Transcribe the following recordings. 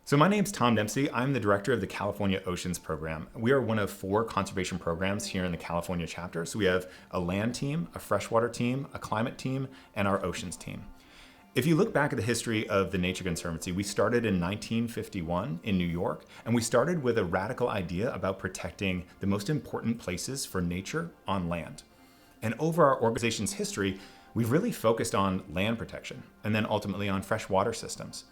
So my name's Tom Dempsey. I'm the director of the California Oceans Program. We are one of 4 conservation programs here in the California chapter. So we have a land team, a freshwater team, a climate team, and our oceans team. If you look back at the history of the Nature Conservancy, we started in 1951 in New York, and we started with a radical idea about protecting the most important places for nature on land. And over our organization's history, we've really focused on land protection and then ultimately on freshwater systems.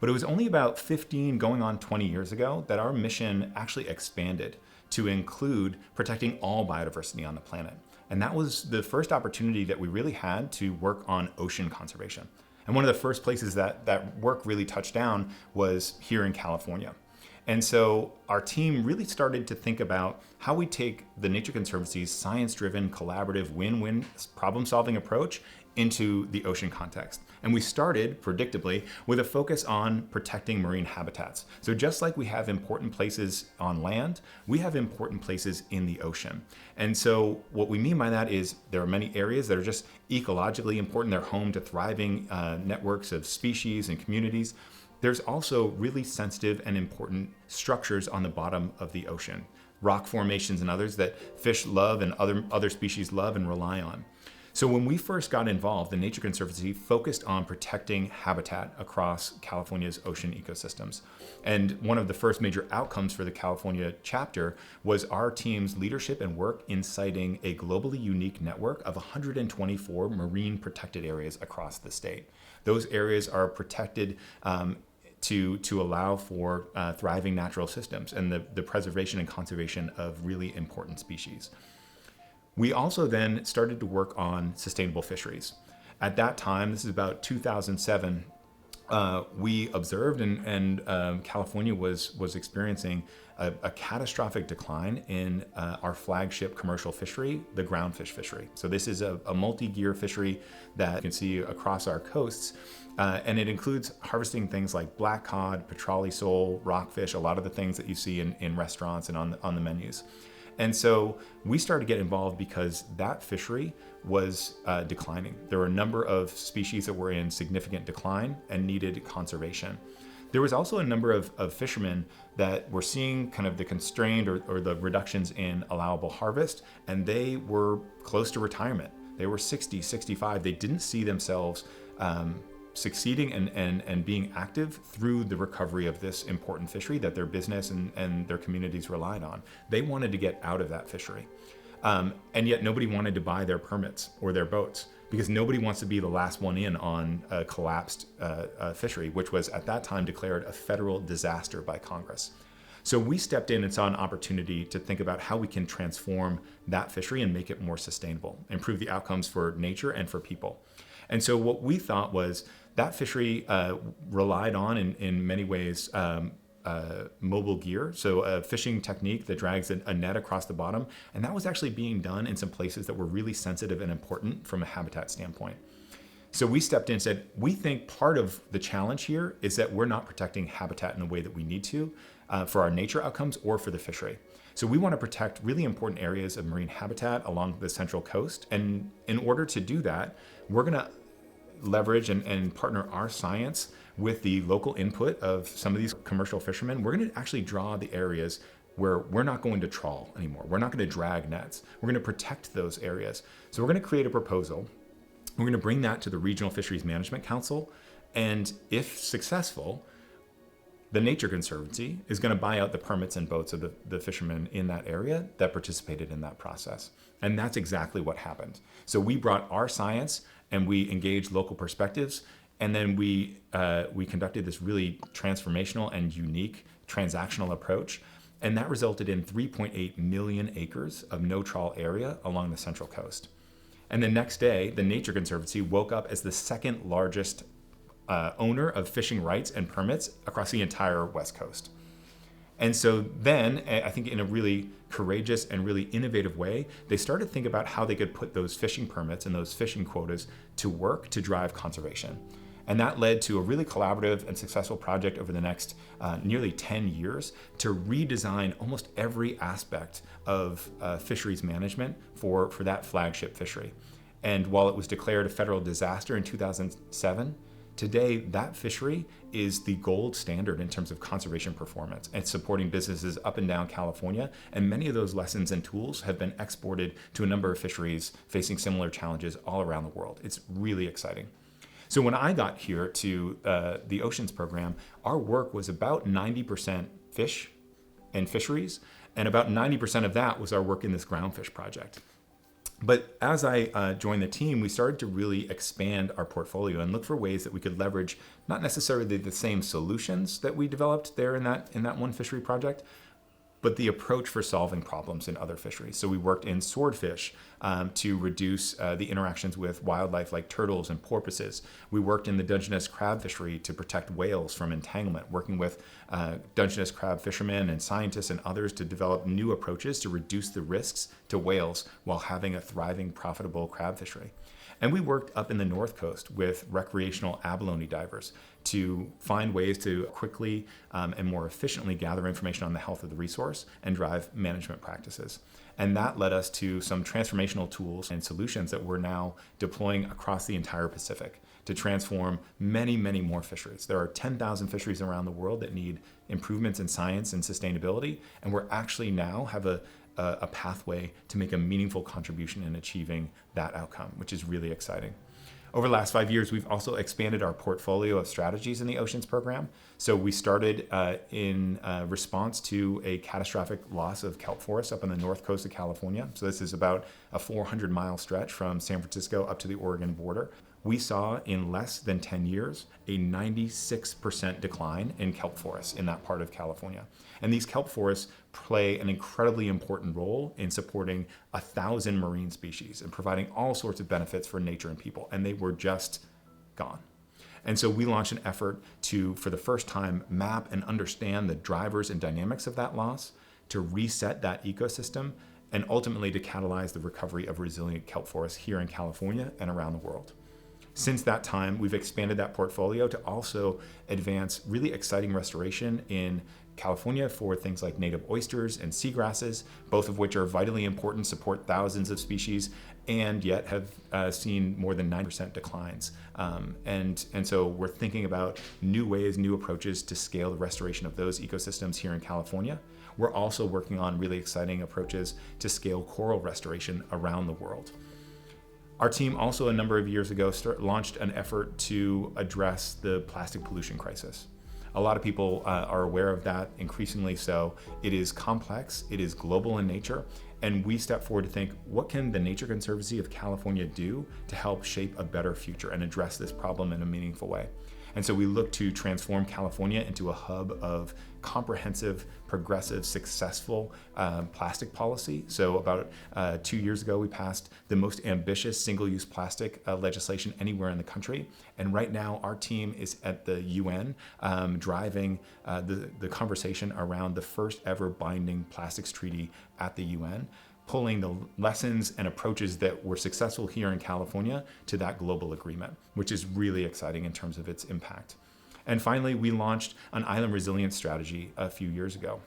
But it was only about 15 going on 20 years ago that our mission actually expanded to include protecting all biodiversity on the planet. And that was the first opportunity that we really had to work on ocean conservation. And one of the first places that work really touched down was here in California. And so our team really started to think about how we take the Nature Conservancy's science-driven, collaborative, win-win problem-solving approach into the ocean context. And we started, predictably, with a focus on protecting marine habitats. So just like we have important places on land, we have important places in the ocean. And so what we mean by that is there are many areas that are just ecologically important. They're home to thriving networks of species and communities. There's also really sensitive and important structures on the bottom of the ocean, rock formations and others that fish love and other species love and rely on. So when we first got involved, the Nature Conservancy focused on protecting habitat across California's ocean ecosystems. And one of the first major outcomes for the California chapter was our team's leadership and work in siting a globally unique network of 124 marine protected areas across the state. Those areas are protected to allow for thriving natural systems and the preservation and conservation of really important species. We also then started to work on sustainable fisheries. At that time, this is about 2007, we observed and California was experiencing a catastrophic decline in our flagship commercial fishery, the groundfish fishery. So this is a multi-gear fishery that you can see across our coasts. And it includes harvesting things like black cod, petrale sole, rockfish, a lot of the things that you see in restaurants and on the menus. And so we started to get involved because that fishery was declining. There were a number of species that were in significant decline and needed conservation. There was also a number of fishermen that were seeing kind of the constrained or the reductions in allowable harvest, and they were close to retirement. They were 60, 65. They didn't see themselves succeeding and being active through the recovery of this important fishery that their business and their communities relied on. They wanted to get out of that fishery. And yet nobody wanted to buy their permits or their boats because nobody wants to be the last one in on a collapsed fishery, which was at that time declared a federal disaster by Congress. So we stepped in and saw an opportunity to think about how we can transform that fishery and make it more sustainable, improve the outcomes for nature and for people. And so what we thought was that fishery relied on, in many ways, mobile gear, so a fishing technique that drags a net across the bottom. And that was actually being done in some places that were really sensitive and important from a habitat standpoint. So we stepped in and said, we think part of the challenge here is that we're not protecting habitat in the way that we need to for our nature outcomes or for the fishery. So we want to protect really important areas of marine habitat along the central coast. And in order to do that, we're going to leverage and partner our science with the local input of some of these commercial fishermen. We're going to actually draw the areas where we're not going to trawl anymore. We're not going to drag nets. We're going to protect those areas. So we're going to create a proposal. We're going to bring that to the Regional Fisheries Management Council. And if successful, the Nature Conservancy is going to buy out the permits and boats of the fishermen in that area that participated in that process. And that's exactly what happened. So we brought our science and we engaged local perspectives. And then we conducted this really transformational and unique transactional approach. And that resulted in 3.8 million acres of no-trawl area along the Central Coast. And the next day, the Nature Conservancy woke up as the second largest owner of fishing rights and permits across the entire West Coast. And so then, I think in a really courageous and really innovative way, they started to think about how they could put those fishing permits and those fishing quotas to work to drive conservation. And that led to a really collaborative and successful project over the next nearly 10 years to redesign almost every aspect of fisheries management for that flagship fishery. And while it was declared a federal disaster in 2007, Today, that fishery is the gold standard in terms of conservation performance. It's supporting businesses up and down California, and many of those lessons and tools have been exported to a number of fisheries facing similar challenges all around the world. It's really exciting. So when I got here to the Oceans program, our work was about 90% fish and fisheries, and about 90% of that was our work in this groundfish project. But as I joined the team, we started to really expand our portfolio and look for ways that we could leverage not necessarily the same solutions that we developed there in that one fishery project, but the approach for solving problems in other fisheries. So we worked in swordfish to reduce the interactions with wildlife like turtles and porpoises. We worked in the Dungeness crab fishery to protect whales from entanglement, working with Dungeness crab fishermen and scientists and others to develop new approaches to reduce the risks to whales while having a thriving, profitable crab fishery. And we worked up in the North Coast with recreational abalone divers to find ways to quickly and more efficiently gather information on the health of the resource and drive management practices. And that led us to some transformational tools and solutions that we're now deploying across the entire Pacific to transform many, many more fisheries. There are 10,000 fisheries around the world that need improvements in science and sustainability, and we're actually now have a pathway to make a meaningful contribution in achieving that outcome, which is really exciting. Over the last 5 years, we've also expanded our portfolio of strategies in the Oceans program. So we started in response to a catastrophic loss of kelp forest up on the north coast of California. So this is about a 400-mile stretch from San Francisco up to the Oregon border. We saw in less than 10 years a 96% decline in kelp forests in that part of California. And these kelp forests play an incredibly important role in supporting 1,000 marine species and providing all sorts of benefits for nature and people. And they were just gone. And so we launched an effort to, for the first time, map and understand the drivers and dynamics of that loss, to reset that ecosystem, and ultimately to catalyze the recovery of resilient kelp forests here in California and around the world. Since that time, we've expanded that portfolio to also advance really exciting restoration in California for things like native oysters and seagrasses, both of which are vitally important, support thousands of species, and yet have seen more than 9% declines. And so we're thinking about new ways, new approaches to scale the restoration of those ecosystems here in California. We're also working on really exciting approaches to scale coral restoration around the world. Our team also a number of years ago launched an effort to address the plastic pollution crisis. A lot of people are aware of that, increasingly so. It is complex, it is global in nature, and we step forward to think, what can the Nature Conservancy of California do to help shape a better future and address this problem in a meaningful way? And so we look to transform California into a hub of comprehensive, progressive, successful plastic policy. So about 2 years ago, we passed the most ambitious single-use plastic legislation anywhere in the country. And right now, our team is at the UN driving the conversation around the first ever binding plastics treaty at the UN, pulling the lessons and approaches that were successful here in California to that global agreement, which is really exciting in terms of its impact. And finally, we launched an island resilience strategy a few years ago.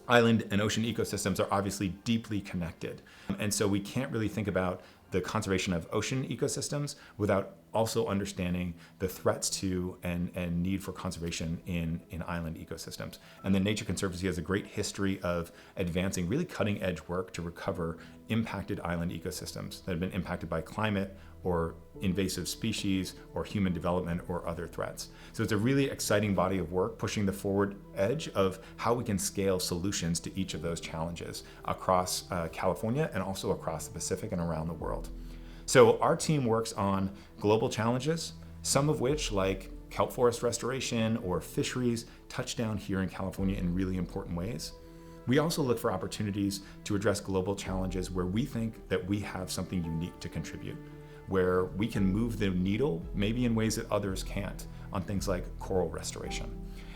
Island and ocean ecosystems are obviously deeply connected. And so we can't really think about the conservation of ocean ecosystems without also understanding the threats to and need for conservation in island ecosystems. And the Nature Conservancy has a great history of advancing really cutting edge work to recover impacted island ecosystems that have been impacted by climate or invasive species or human development or other threats. So it's a really exciting body of work pushing the forward edge of how we can scale solutions to each of those challenges across California and also across the Pacific and around the world. So our team works on global challenges, some of which, like kelp forest restoration or fisheries, touch down here in California in really important ways. We also look for opportunities to address global challenges where we think that we have something unique to contribute, where we can move the needle maybe in ways that others can't on things like coral restoration.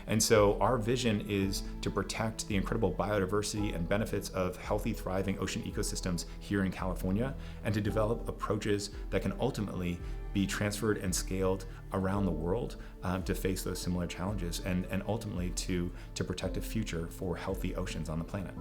And so our vision is to protect the incredible biodiversity and benefits of healthy, thriving ocean ecosystems here in California, and to develop approaches that can ultimately be transferred and scaled around the world to face those similar challenges and ultimately to protect a future for healthy oceans on the planet.